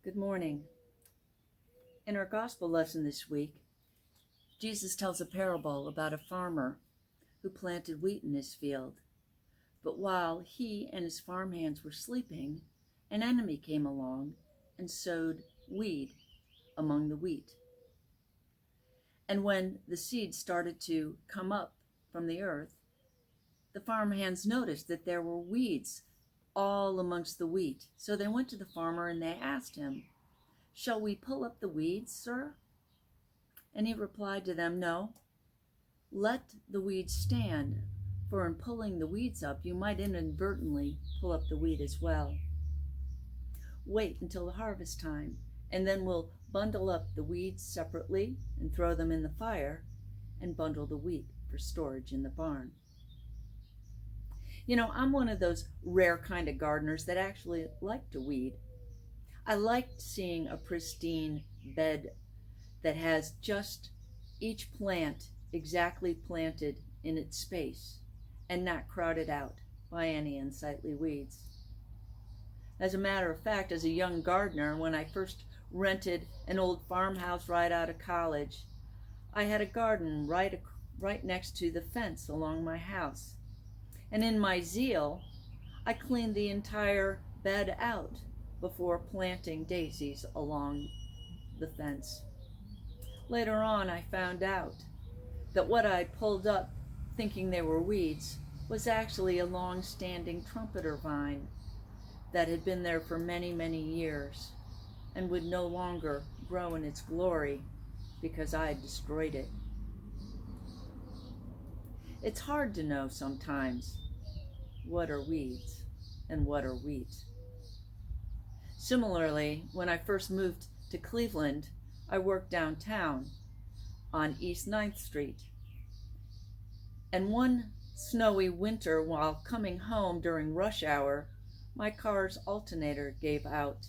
Good morning. In our gospel lesson this week, Jesus tells a parable about a farmer who planted wheat in his field. But while he and his farmhands were sleeping, an enemy came along and sowed weed among the wheat. And when the seed started to come up from the earth, the farmhands noticed that there were weeds all amongst the wheat. So they went to the farmer and they asked him, "Shall we pull up the weeds, sir?" And he replied to them, "No, let the weeds stand, for in pulling the weeds up, you might inadvertently pull up the wheat as well. Wait until the harvest time, and then we'll bundle up the weeds separately and throw them in the fire, and bundle the wheat for storage in the barn." You know, I'm one of those rare kind of gardeners that actually like to weed. I liked seeing a pristine bed that has just each plant exactly planted in its space and not crowded out by any unsightly weeds. As a matter of fact, as a young gardener, when I first rented an old farmhouse right out of college, I had a garden right next to the fence along my house. And in my zeal, I cleaned the entire bed out before planting daisies along the fence. Later on, I found out that what I'd pulled up thinking they were weeds was actually a long-standing trumpeter vine that had been there for many, many years and would no longer grow in its glory because I had destroyed it. It's hard to know sometimes what are weeds and what are wheat. Similarly, when I first moved to Cleveland, I worked downtown on East 9th Street. And one snowy winter, while coming home during rush hour, my car's alternator gave out.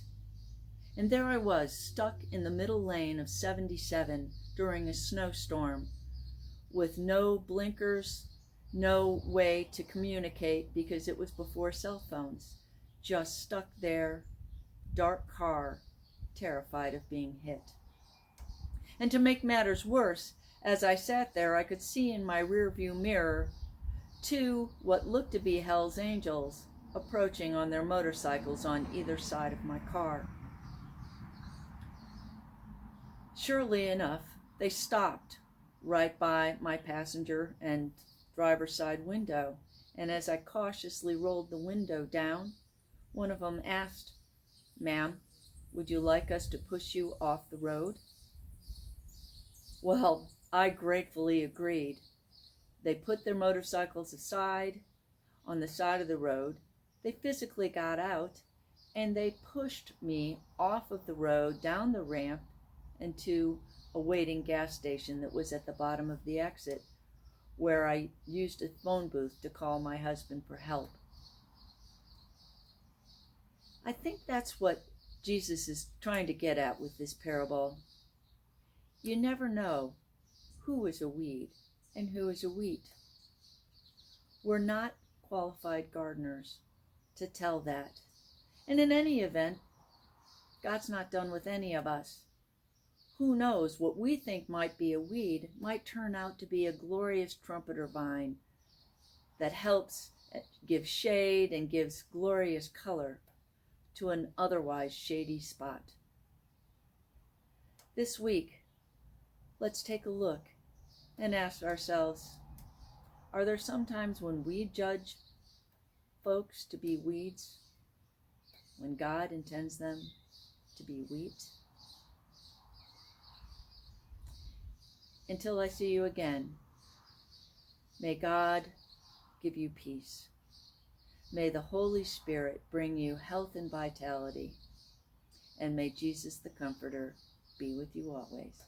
And there I was, stuck in the middle lane of 77 during a snowstorm, with no blinkers, no way to communicate because it was before cell phones. Just stuck there, dark car, terrified of being hit. And to make matters worse, as I sat there, I could see in my rearview mirror two what looked to be Hell's Angels approaching on their motorcycles on either side of my car. Surely enough, they stopped right by my passenger and driver's side window, and as I cautiously rolled the window down, one of them asked, "Ma'am, would you like us to push you off the road?" Well, I gratefully agreed. They put their motorcycles aside on the side of the road, they physically got out, and they pushed me off of the road, down the ramp, and to a waiting gas station that was at the bottom of the exit, where I used a phone booth to call my husband for help. I think that's what Jesus is trying to get at with this parable. You never know who is a weed and who is a wheat. We're not qualified gardeners to tell that. And in any event, God's not done with any of us. Who knows, what we think might be a weed might turn out to be a glorious trumpeter vine that helps give shade and gives glorious color to an otherwise shady spot. This week, let's take a look and ask ourselves, are there some times when we judge folks to be weeds when God intends them to be wheat? Until I see you again, may God give you peace. May the Holy Spirit bring you health and vitality. And may Jesus the Comforter be with you always.